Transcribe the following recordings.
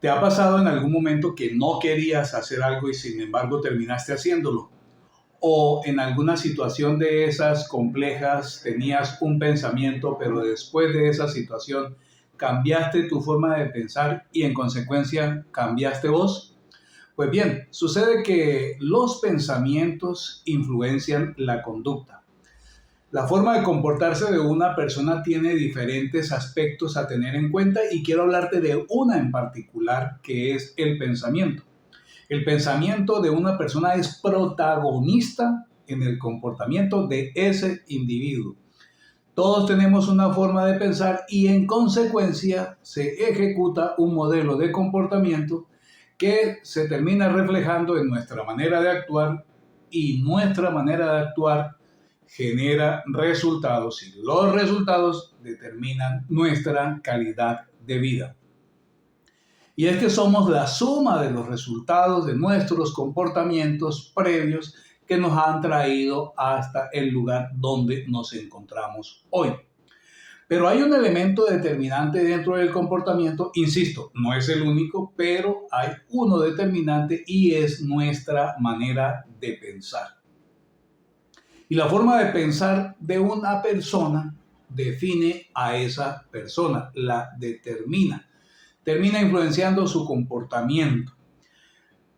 ¿Te ha pasado en algún momento que no querías hacer algo y sin embargo terminaste haciéndolo? ¿O en alguna situación de esas complejas tenías un pensamiento, pero después de esa situación cambiaste tu forma de pensar y en consecuencia cambiaste vos? Pues bien, sucede que los pensamientos influencian la conducta. La forma de comportarse de una persona tiene diferentes aspectos a tener en cuenta y quiero hablarte de una en particular que es el pensamiento. El pensamiento de una persona es protagonista en el comportamiento de ese individuo. Todos tenemos una forma de pensar y en consecuencia se ejecuta un modelo de comportamiento que se termina reflejando en nuestra manera de actuar y nuestra manera de actuar genera resultados y los resultados determinan nuestra calidad de vida. Y es que somos la suma de los resultados de nuestros comportamientos previos que nos han traído hasta el lugar donde nos encontramos hoy. Pero hay un elemento determinante dentro del comportamiento, insisto, no es el único, pero hay uno determinante y es nuestra manera de pensar. Y la forma de pensar de una persona define a esa persona, la determina, termina influenciando su comportamiento.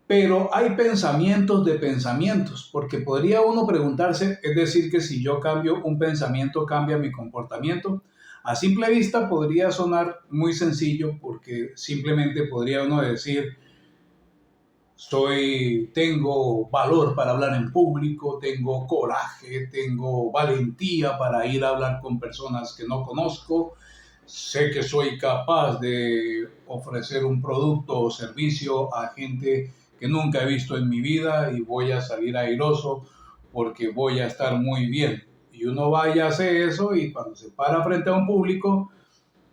Pero hay pensamientos de pensamientos, porque podría uno preguntarse, es decir, que si yo cambio un pensamiento, cambia mi comportamiento. A simple vista podría sonar muy sencillo, porque simplemente podría uno decir, tengo valor para hablar en público, tengo coraje, tengo valentía para ir a hablar con personas que no conozco, sé que soy capaz de ofrecer un producto o servicio a gente que nunca he visto en mi vida y voy a salir airoso porque voy a estar muy bien. Y uno va y hace eso y cuando se para frente a un público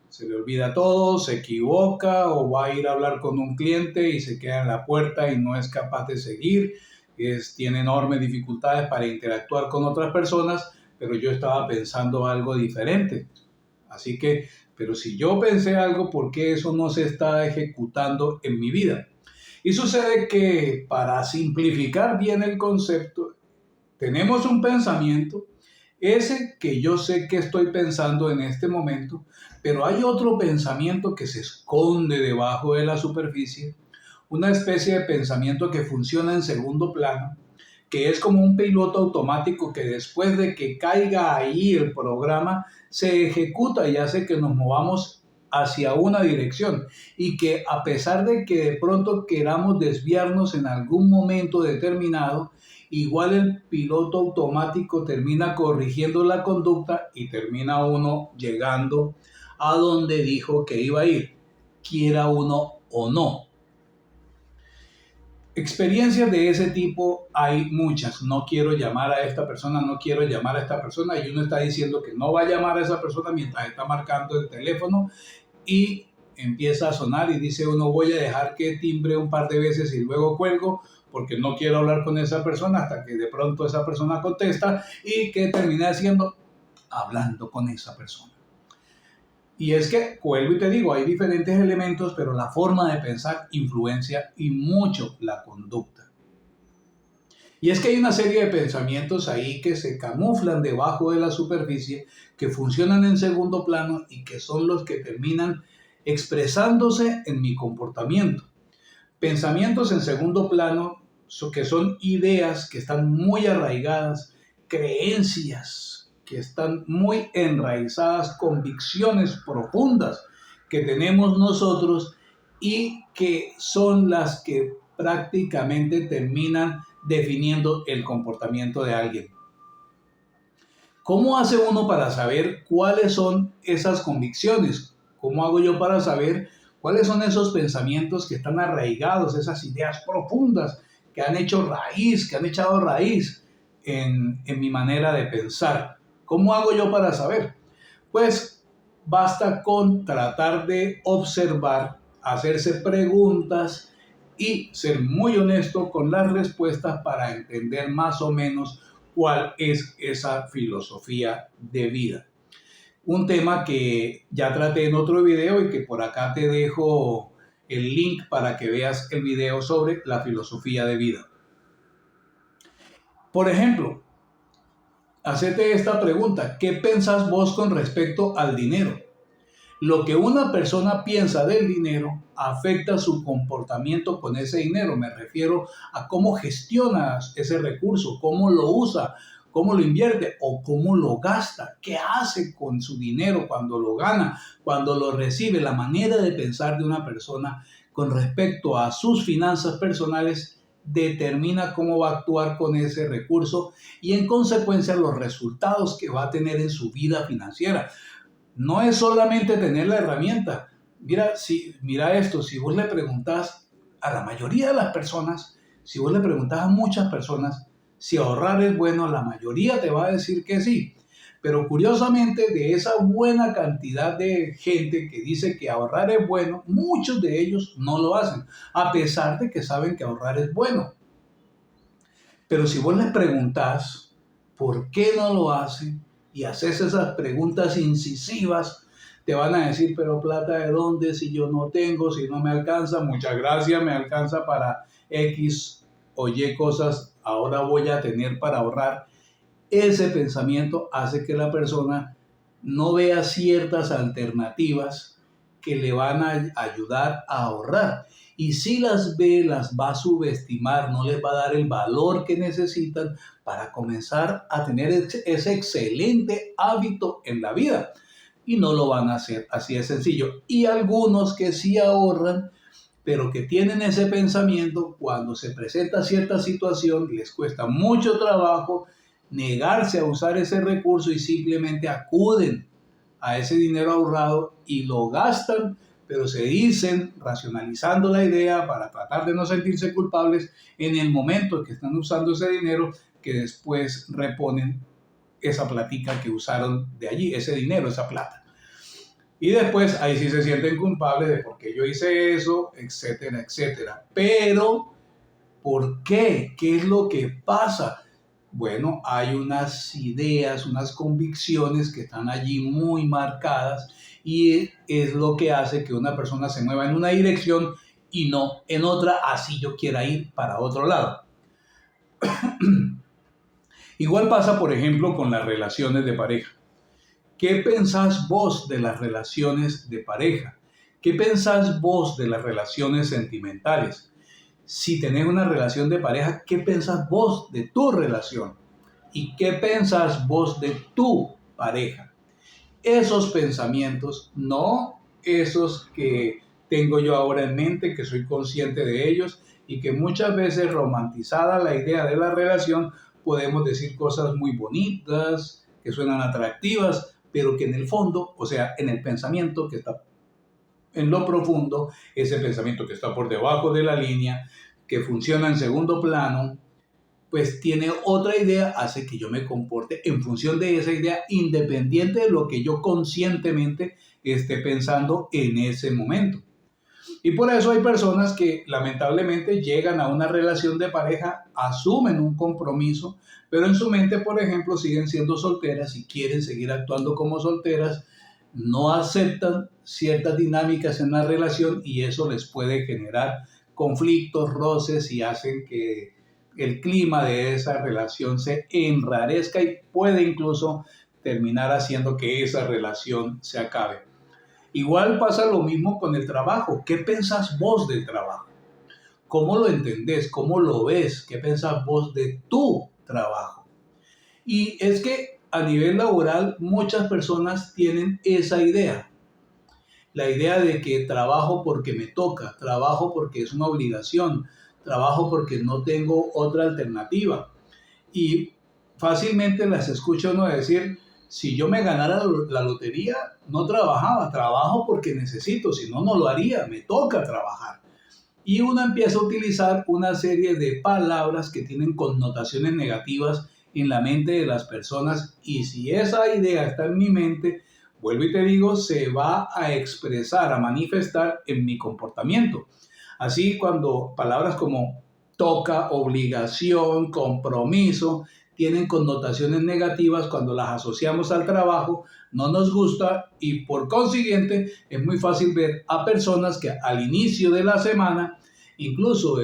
se le olvida todo, se equivoca o va a ir a hablar con un cliente y se queda en la puerta y no es capaz de seguir, tiene enormes dificultades para interactuar con otras personas, pero yo estaba pensando algo diferente. Así que, pero si yo pensé algo, ¿por qué eso no se está ejecutando en mi vida? Y sucede que para simplificar bien el concepto, tenemos un pensamiento, ese que yo sé que estoy pensando en este momento, pero hay otro pensamiento que se esconde debajo de la superficie, una especie de pensamiento que funciona en segundo plano, que es como un piloto automático que después de que caiga ahí el programa, se ejecuta y hace que nos movamos hacia una dirección y que a pesar de que de pronto queramos desviarnos en algún momento determinado, igual el piloto automático termina corrigiendo la conducta y termina uno llegando a donde dijo que iba a ir, quiera uno o no. Experiencias de ese tipo hay muchas. No quiero llamar a esta persona, no quiero llamar a esta persona y uno está diciendo que no va a llamar a esa persona mientras está marcando el teléfono y empieza a sonar y dice uno voy a dejar que timbre un par de veces y luego cuelgo porque no quiero hablar con esa persona hasta que de pronto esa persona contesta y que termina haciendo hablando con esa persona. Y es que, vuelvo y te digo, hay diferentes elementos, pero la forma de pensar influencia y mucho la conducta. Y es que hay una serie de pensamientos ahí que se camuflan debajo de la superficie, que funcionan en segundo plano y que son los que terminan expresándose en mi comportamiento. Pensamientos en segundo plano que son ideas que están muy arraigadas, creencias que están muy enraizadas, convicciones profundas que tenemos nosotros y que son las que prácticamente terminan definiendo el comportamiento de alguien. ¿Cómo hace uno para saber cuáles son esas convicciones? ¿Cómo hago yo para saber cuáles son esos pensamientos que están arraigados, esas ideas profundas que han hecho raíz, que han echado raíz en mi manera de pensar? ¿Cómo hago yo para saber? Pues basta con tratar de observar, hacerse preguntas y ser muy honesto con las respuestas para entender más o menos cuál es esa filosofía de vida. Un tema que ya traté en otro video y que por acá te dejo el link para que veas el video sobre la filosofía de vida. Por ejemplo, hacete esta pregunta: ¿qué pensás vos con respecto al dinero? Lo que una persona piensa del dinero afecta su comportamiento con ese dinero. Me refiero a cómo gestionas ese recurso, cómo lo usa, cómo lo invierte o cómo lo gasta. ¿Qué hace con su dinero cuando lo gana, cuando lo recibe? La manera de pensar de una persona con respecto a sus finanzas personales determina cómo va a actuar con ese recurso y en consecuencia los resultados que va a tener en su vida financiera. No es solamente tener la herramienta. Mira esto, si vos le preguntás a la mayoría de las personas, si vos le preguntás a muchas personas si ahorrar es bueno, la mayoría te va a decir que sí. Pero curiosamente, de esa buena cantidad de gente que dice que ahorrar es bueno, muchos de ellos no lo hacen, a pesar de que saben que ahorrar es bueno. Pero si vos les preguntás por qué no lo hacen y haces esas preguntas incisivas, te van a decir: pero plata de dónde, si yo no tengo, si no me alcanza, muchas gracias, me alcanza para X o Y cosas, ahora voy a tener para ahorrar. Ese pensamiento hace que la persona no vea ciertas alternativas que le van a ayudar a ahorrar. Y si las ve, las va a subestimar, no les va a dar el valor que necesitan para comenzar a tener ese excelente hábito en la vida. Y no lo van a hacer, así de sencillo. Y algunos que sí ahorran, pero que tienen ese pensamiento, cuando se presenta cierta situación, les cuesta mucho trabajo negarse a usar ese recurso y simplemente acuden a ese dinero ahorrado y lo gastan, pero se dicen, racionalizando la idea para tratar de no sentirse culpables en el momento que están usando ese dinero, que después reponen esa platica que usaron de allí, ese dinero, esa plata. Y después ahí sí se sienten culpables de por qué yo hice eso, etcétera, etcétera. Pero, ¿por qué? ¿Qué es lo que pasa? Bueno, hay unas ideas, unas convicciones que están allí muy marcadas y es lo que hace que una persona se mueva en una dirección y no en otra, así yo quiera ir para otro lado. Igual pasa, por ejemplo, con las relaciones de pareja. ¿Qué pensás vos de las relaciones de pareja? ¿Qué pensás vos de las relaciones sentimentales? Si tenés una relación de pareja, ¿qué pensás vos de tu relación? ¿Y qué pensás vos de tu pareja? Esos pensamientos, no esos que tengo yo ahora en mente, que soy consciente de ellos y que muchas veces, romantizada la idea de la relación, podemos decir cosas muy bonitas, que suenan atractivas, pero que en el fondo, o sea, en el pensamiento que está en lo profundo, ese pensamiento que está por debajo de la línea, que funciona en segundo plano, pues tiene otra idea, hace que yo me comporte en función de esa idea, independiente de lo que yo conscientemente esté pensando en ese momento. Y por eso hay personas que lamentablemente llegan a una relación de pareja, asumen un compromiso, pero en su mente, por ejemplo, siguen siendo solteras y quieren seguir actuando como solteras, no aceptan ciertas dinámicas en la relación y eso les puede generar conflictos, roces y hacen que el clima de esa relación se enrarezca y puede incluso terminar haciendo que esa relación se acabe. Igual pasa lo mismo con el trabajo. ¿Qué pensás vos del trabajo? ¿Cómo lo entendés? ¿Cómo lo ves? ¿Qué pensás vos de tu trabajo? Y es que a nivel laboral muchas personas tienen esa idea. La idea de que trabajo porque me toca, trabajo porque es una obligación, trabajo porque no tengo otra alternativa. Y fácilmente las escucho uno decir: si yo me ganara la lotería, no trabajaba, trabajo porque necesito, si no, no lo haría, me toca trabajar. Y uno empieza a utilizar una serie de palabras que tienen connotaciones negativas en la mente de las personas y si esa idea está en mi mente, vuelvo y te digo, se va a expresar, a manifestar en mi comportamiento. Así, cuando palabras como toca, obligación, compromiso, tienen connotaciones negativas, cuando las asociamos al trabajo, no nos gusta y por consiguiente es muy fácil ver a personas que al inicio de la semana, incluso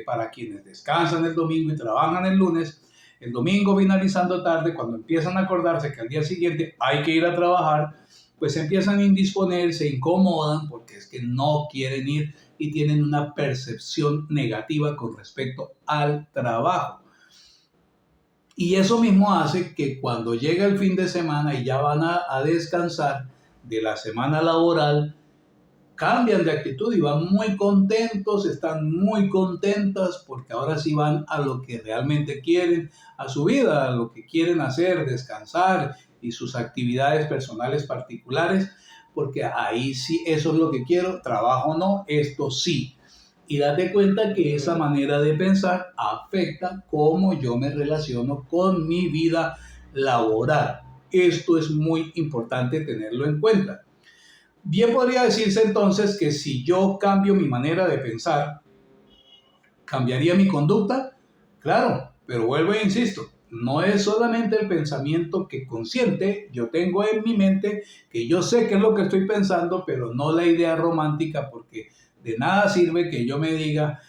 para quienes descansan el domingo y trabajan el lunes, el domingo finalizando tarde, cuando empiezan a acordarse que al día siguiente hay que ir a trabajar, pues empiezan a indisponer, se incomodan porque es que no quieren ir y tienen una percepción negativa con respecto al trabajo. Y eso mismo hace que cuando llega el fin de semana y ya van a descansar de la semana laboral, cambian de actitud y van muy contentos, están muy contentas porque ahora sí van a lo que realmente quieren, a su vida, a lo que quieren hacer, descansar y sus actividades personales particulares, porque ahí sí, eso es lo que quiero, trabajo no, esto sí. Y date cuenta que esa manera de pensar afecta cómo yo me relaciono con mi vida laboral. Esto es muy importante tenerlo en cuenta. Bien podría decirse entonces que si yo cambio mi manera de pensar, ¿cambiaría mi conducta? Claro, pero vuelvo e insisto, no es solamente el pensamiento que consciente yo tengo en mi mente, que yo sé qué es lo que estoy pensando, pero no la idea romántica, porque de nada sirve que yo me diga,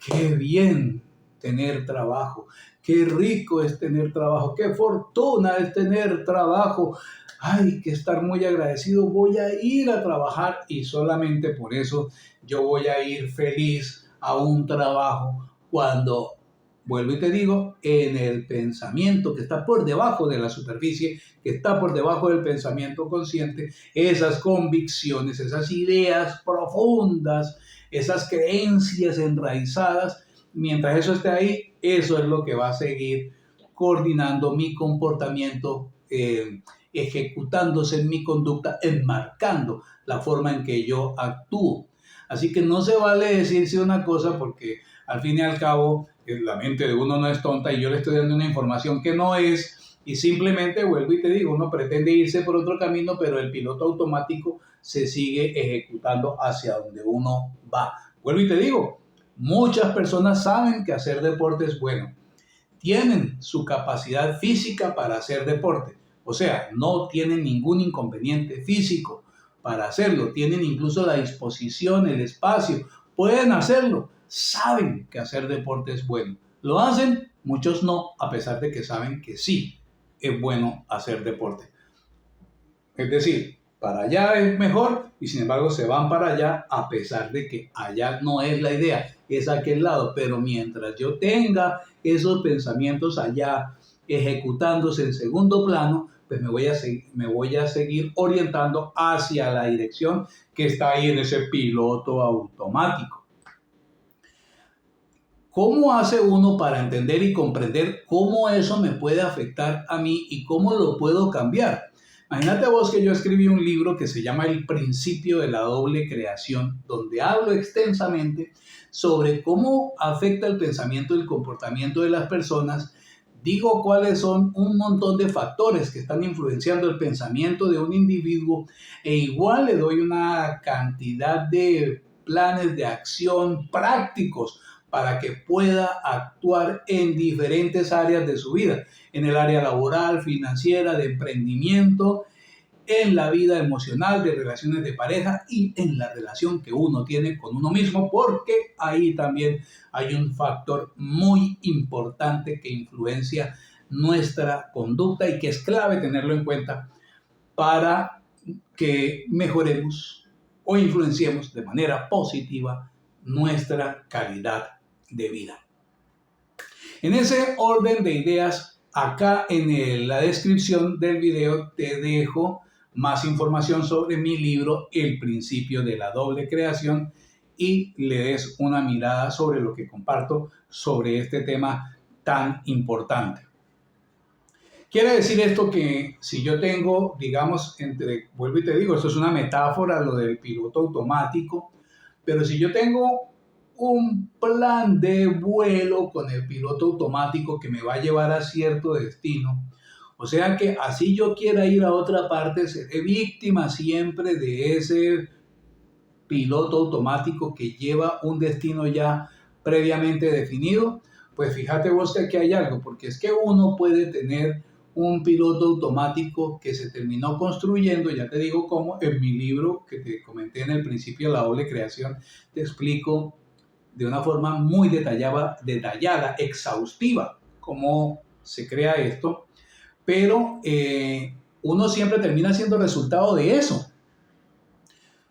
qué bien tener trabajo, qué rico es tener trabajo, qué fortuna es tener trabajo, hay que estar muy agradecido, voy a ir a trabajar y solamente por eso yo voy a ir feliz a un trabajo cuando, vuelvo y te digo, en el pensamiento que está por debajo de la superficie, que está por debajo del pensamiento consciente, esas convicciones, esas ideas profundas, esas creencias enraizadas, mientras eso esté ahí, eso es lo que va a seguir coordinando mi comportamiento, ejecutándose en mi conducta, enmarcando la forma en que yo actúo. Así que no se vale decirse una cosa porque al fin y al cabo la mente de uno no es tonta y yo le estoy dando una información que no es y simplemente vuelvo y te digo, uno pretende irse por otro camino, pero el piloto automático se sigue ejecutando hacia donde uno va. Vuelvo y te digo, muchas personas saben que hacer deporte es bueno, tienen su capacidad física para hacer deporte, o sea, no tienen ningún inconveniente físico para hacerlo, tienen incluso la disposición, el espacio, pueden hacerlo, saben que hacer deporte es bueno. ¿Lo hacen? Muchos no, a pesar de que saben que sí es bueno hacer deporte. Es decir, para allá es mejor y sin embargo se van para allá a pesar de que allá no es la idea, es aquel lado. Pero mientras yo tenga esos pensamientos allá ejecutándose en segundo plano, pues me voy a seguir orientando hacia la dirección que está ahí en ese piloto automático. ¿Cómo hace uno para entender y comprender cómo eso me puede afectar a mí y cómo lo puedo cambiar? Imagínate vos que yo escribí un libro que se llama El principio de la doble creación, donde hablo extensamente sobre cómo afecta el pensamiento y el comportamiento de las personas. Digo cuáles son un montón de factores que están influenciando el pensamiento de un individuo e igual le doy una cantidad de planes de acción prácticos para que pueda actuar en diferentes áreas de su vida, en el área laboral, financiera, de emprendimiento, en la vida emocional, de relaciones de pareja y en la relación que uno tiene con uno mismo, porque ahí también hay un factor muy importante que influencia nuestra conducta y que es clave tenerlo en cuenta para que mejoremos o influenciemos de manera positiva nuestra calidad de vida. En ese orden de ideas, acá en la descripción del video te dejo más información sobre mi libro El principio de la doble creación y le des una mirada sobre lo que comparto sobre este tema tan importante. Quiere decir esto que si yo tengo, digamos, vuelvo y te digo, esto es una metáfora, lo del piloto automático, pero si yo tengo un plan de vuelo con el piloto automático que me va a llevar a cierto destino, o sea que así yo quiera ir a otra parte, seré víctima siempre de ese piloto automático que lleva un destino ya previamente definido. Pues fíjate vos que aquí hay algo, porque es que uno puede tener un piloto automático que se terminó construyendo, ya te digo cómo, en mi libro que te comenté en el principio, La doble creación, te explico de una forma muy detallada, exhaustiva, cómo se crea esto, pero uno siempre termina siendo resultado de eso.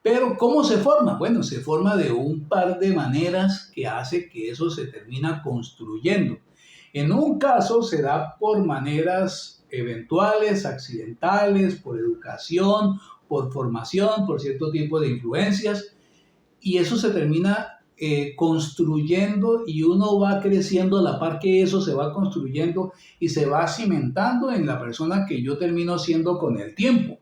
Pero ¿cómo se forma? Bueno, se forma de un par de maneras que hace que eso se termina construyendo. En un caso se da por maneras eventuales, accidentales, por educación, por formación, por cierto tipo de influencias, y eso se termina construyendo y uno va creciendo a la par que eso se va construyendo y se va cimentando en la persona que yo termino siendo con el tiempo.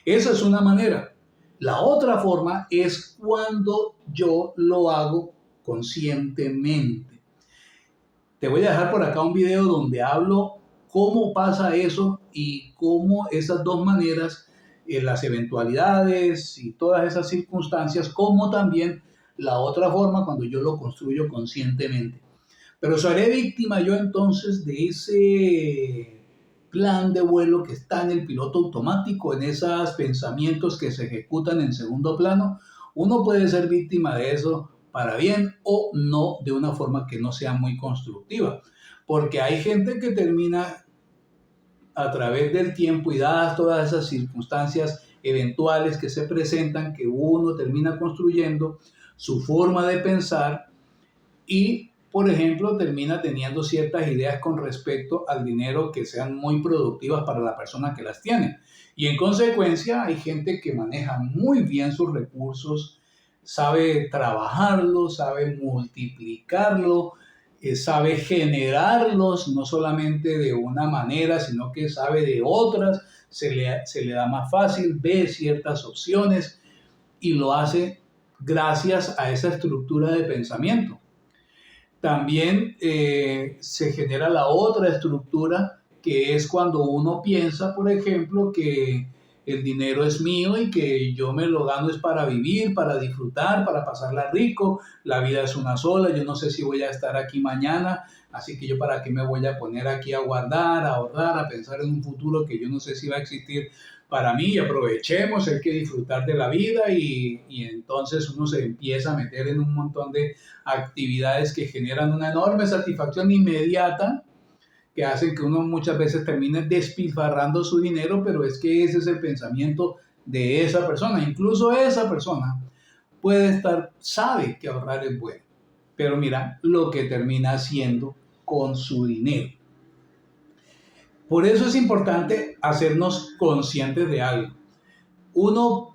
Esa es una manera. La otra forma es cuando yo lo hago conscientemente. Te voy a dejar por acá un video donde hablo cómo pasa eso y cómo esas dos maneras, las eventualidades y todas esas circunstancias, como también la otra forma cuando yo lo construyo conscientemente. Pero seré víctima yo entonces de ese plan de vuelo que está en el piloto automático, en esos pensamientos que se ejecutan en segundo plano. Uno puede ser víctima de eso para bien o no, de una forma que no sea muy constructiva. Porque hay gente que termina a través del tiempo y dadas todas esas circunstancias eventuales que se presentan, que uno termina construyendo su forma de pensar y, por ejemplo, termina teniendo ciertas ideas con respecto al dinero que sean muy productivas para la persona que las tiene. Y en consecuencia hay gente que maneja muy bien sus recursos, sabe trabajarlos, sabe multiplicarlo, sabe generarlos, no solamente de una manera, sino que sabe de otras, se le da más fácil, ve ciertas opciones y lo hace gracias a esa estructura de pensamiento. También se genera la otra estructura, que es cuando uno piensa, por ejemplo, que el dinero es mío y que yo me lo gano es para vivir, para disfrutar, para pasarla rico. La vida es una sola, yo no sé si voy a estar aquí mañana, así que yo para qué me voy a poner aquí a guardar, a ahorrar, a pensar en un futuro que yo no sé si va a existir para mí. Y aprovechemos, hay que disfrutar de la vida y entonces uno se empieza a meter en un montón de actividades que generan una enorme satisfacción inmediata, que hacen que uno muchas veces termine despilfarrando su dinero, pero es que ese es el pensamiento de esa persona. Incluso esa persona sabe que ahorrar es bueno, pero mira lo que termina haciendo con su dinero. Por eso es importante hacernos conscientes de algo. Uno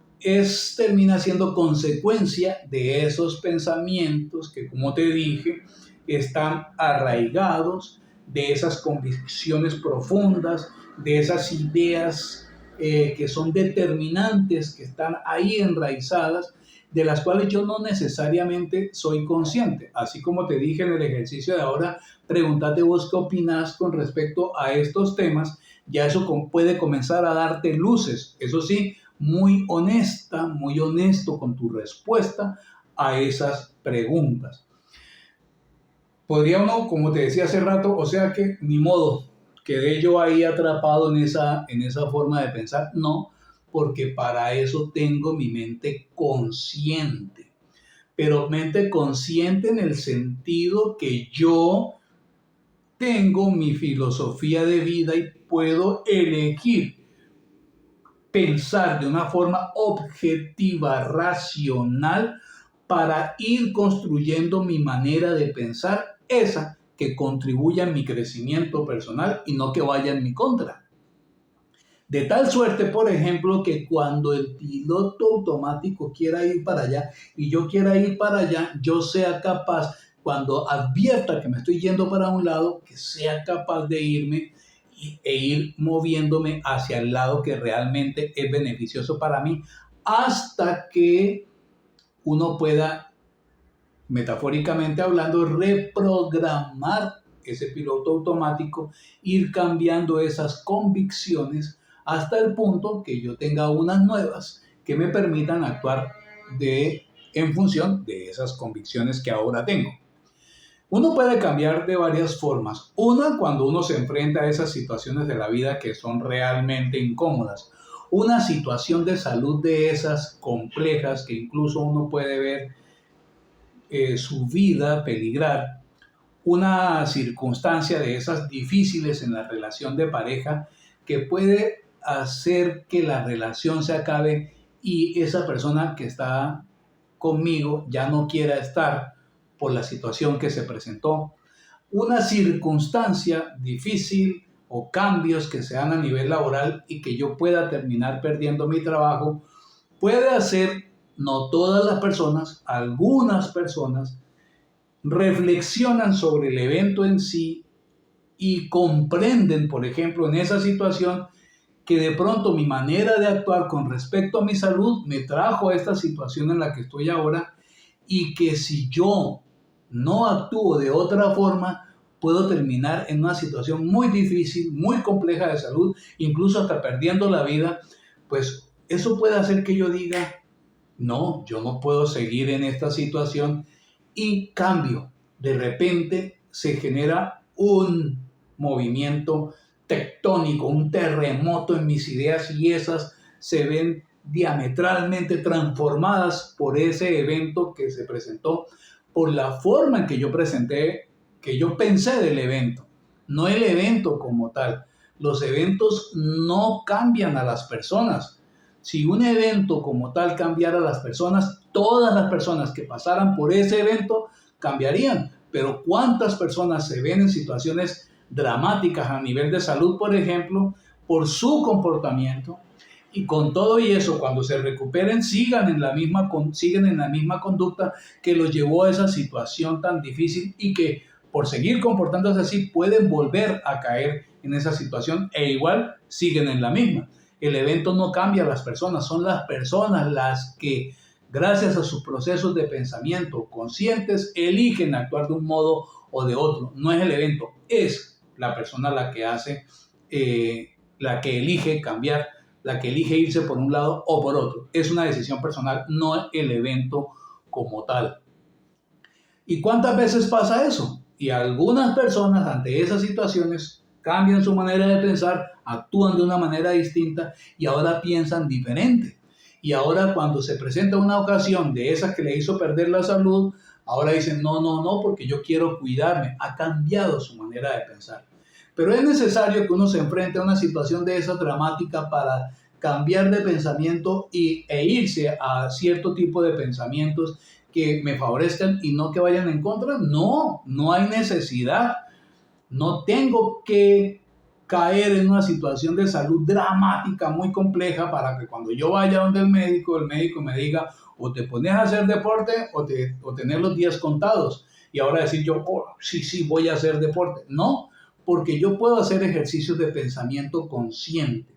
termina siendo consecuencia de esos pensamientos que, como te dije, están arraigados, de esas convicciones profundas, de esas ideas que son determinantes, que están ahí enraizadas, de las cuales yo no necesariamente soy consciente. Así como te dije en el ejercicio de ahora, pregúntate vos qué opinas con respecto a estos temas, ya eso puede comenzar a darte luces. Eso sí, muy honesta, muy honesto con tu respuesta a esas preguntas. Podría uno, como te decía hace rato, o sea que ni modo, quedé yo ahí atrapado en esa forma de pensar. No, porque para eso tengo mi mente consciente. Pero mente consciente en el sentido que yo tengo mi filosofía de vida y puedo elegir pensar de una forma objetiva, racional, para ir construyendo mi manera de pensar, esa que contribuya a mi crecimiento personal y no que vaya en mi contra. De tal suerte, por ejemplo, que cuando el piloto automático quiera ir para allá y yo quiera ir para allá, yo sea capaz, cuando advierta que me estoy yendo para un lado, que sea capaz de irme e ir moviéndome hacia el lado que realmente es beneficioso para mí, hasta que uno pueda, metafóricamente hablando, reprogramar ese piloto automático, ir cambiando esas convicciones hasta el punto que yo tenga unas nuevas que me permitan actuar en función de esas convicciones que ahora tengo. Uno puede cambiar de varias formas. Una, cuando uno se enfrenta a esas situaciones de la vida que son realmente incómodas. Una situación de salud de esas complejas que incluso uno puede ver su vida peligrar. Una circunstancia de esas difíciles en la relación de pareja que puede hacer que la relación se acabe y esa persona que está conmigo ya no quiera estar por la situación que se presentó. Una circunstancia difícil o cambios que se dan a nivel laboral y que yo pueda terminar perdiendo mi trabajo, puede hacer, no todas las personas, algunas personas, reflexionan sobre el evento en sí y comprenden, por ejemplo, en esa situación, que de pronto mi manera de actuar con respecto a mi salud me trajo a esta situación en la que estoy ahora y que si yo no actúo de otra forma, puedo terminar en una situación muy difícil, muy compleja de salud, incluso hasta perdiendo la vida. Pues eso puede hacer que yo diga, no, yo no puedo seguir en esta situación y cambio. De repente se genera un movimiento tectónico, un terremoto en mis ideas y esas se ven diametralmente transformadas por ese evento que se presentó, por la forma en que yo presenté, que yo pensé del evento, no el evento como tal. Los eventos no cambian a las personas. Si un evento como tal cambiara a las personas, todas las personas que pasaran por ese evento cambiarían. Pero ¿cuántas personas se ven en situaciones dramáticas a nivel de salud, por ejemplo, por su comportamiento? Y con todo y eso, cuando se recuperen, siguen en la misma conducta que los llevó a esa situación tan difícil y que por seguir comportándose así pueden volver a caer en esa situación e igual siguen en la misma. El evento no cambia a las personas, son las personas las que, gracias a sus procesos de pensamiento conscientes, eligen actuar de un modo o de otro. No es el evento, es la persona la que hace, la que elige cambiar, la que elige irse por un lado o por otro. Es una decisión personal, no el evento como tal. ¿Y cuántas veces pasa eso? Y algunas personas ante esas situaciones cambian su manera de pensar, actúan de una manera distinta y ahora piensan diferente. Y ahora cuando se presenta una ocasión de esas que le hizo perder la salud, ahora dicen, no, no, no, porque yo quiero cuidarme. Ha cambiado su manera de pensar. Pero es necesario que uno se enfrente a una situación de esa dramática para cambiar de pensamiento e irse a cierto tipo de pensamientos que me favorezcan y no que vayan en contra. No, no hay necesidad. No tengo que caer en una situación de salud dramática, muy compleja, para que cuando yo vaya donde el médico me diga o te pones a hacer deporte o tener los días contados. Y ahora decir yo, oh, sí, sí, voy a hacer deporte. No, porque yo puedo hacer ejercicios de pensamiento consciente.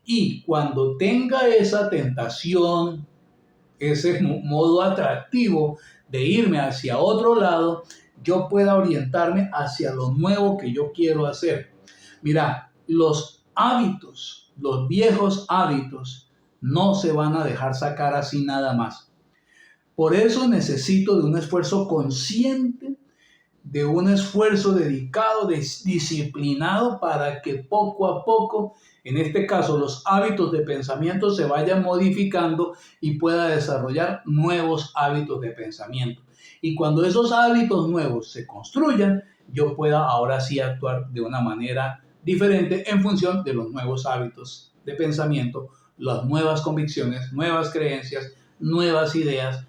Y cuando tenga esa tentación, ese modo atractivo de irme hacia otro lado, yo pueda orientarme hacia lo nuevo que yo quiero hacer. Mira, los hábitos, los viejos hábitos, no se van a dejar sacar así nada más. Por eso necesito de un esfuerzo consciente, de un esfuerzo dedicado, disciplinado, para que poco a poco, en este caso, los hábitos de pensamiento se vayan modificando y pueda desarrollar nuevos hábitos de pensamiento. Y cuando esos hábitos nuevos se construyan, yo pueda ahora sí actuar de una manera diferente en función de los nuevos hábitos de pensamiento, las nuevas convicciones, nuevas creencias, nuevas ideas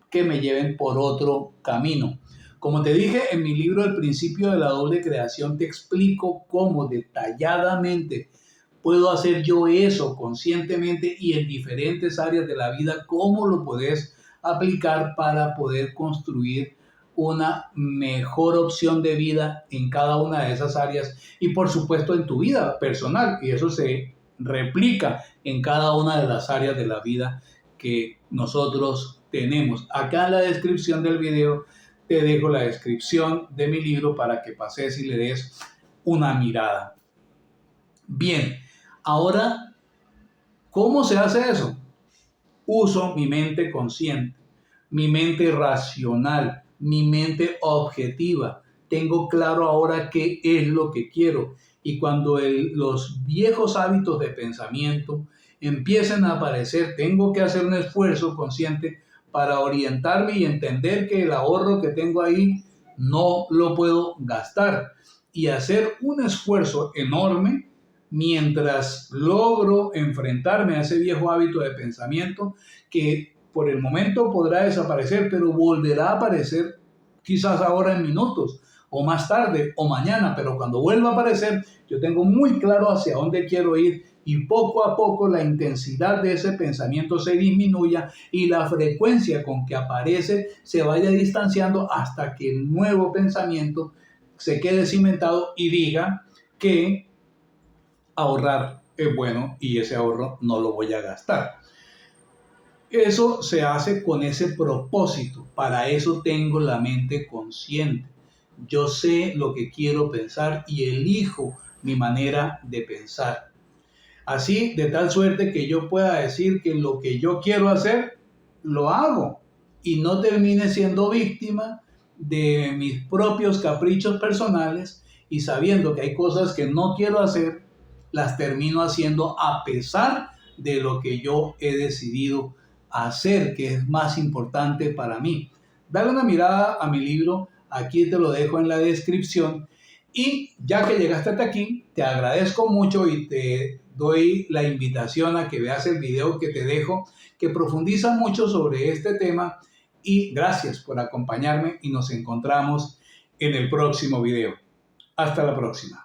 que me lleven por otro camino. Como te dije en mi libro El principio de la doble creación, te explico cómo detalladamente puedo hacer yo eso conscientemente y en diferentes áreas de la vida, cómo lo puedes aplicar para poder construir una mejor opción de vida en cada una de esas áreas y por supuesto en tu vida personal, y eso se replica en cada una de las áreas de la vida que nosotros tenemos. Acá en la descripción del video te dejo la descripción de mi libro para que pases y le des una mirada. Bien, ahora, ¿cómo se hace eso? Uso mi mente consciente, mi mente racional, mi mente objetiva. Tengo claro ahora qué es lo que quiero. Y cuando los viejos hábitos de pensamiento empiecen a aparecer, tengo que hacer un esfuerzo consciente para orientarme y entender que el ahorro que tengo ahí no lo puedo gastar. Y hacer un esfuerzo enorme mientras logro enfrentarme a ese viejo hábito de pensamiento que por el momento podrá desaparecer, pero volverá a aparecer quizás ahora en minutos o más tarde o mañana, pero cuando vuelva a aparecer yo tengo muy claro hacia dónde quiero ir y poco a poco la intensidad de ese pensamiento se disminuya y la frecuencia con que aparece se vaya distanciando hasta que el nuevo pensamiento se quede cimentado y diga que ahorrar es bueno y ese ahorro no lo voy a gastar. Eso se hace con ese propósito. Para eso tengo la mente consciente. Yo sé lo que quiero pensar y elijo mi manera de pensar. Así, de tal suerte que yo pueda decir que lo que yo quiero hacer, lo hago y no termine siendo víctima de mis propios caprichos personales y sabiendo que hay cosas que no quiero hacer, las termino haciendo a pesar de lo que yo he decidido hacer, que es más importante para mí. Dale una mirada a mi libro, aquí te lo dejo en la descripción. Y ya que llegaste hasta aquí, te agradezco mucho y te doy la invitación a que veas el video que te dejo, que profundiza mucho sobre este tema. Y gracias por acompañarme y nos encontramos en el próximo video. Hasta la próxima.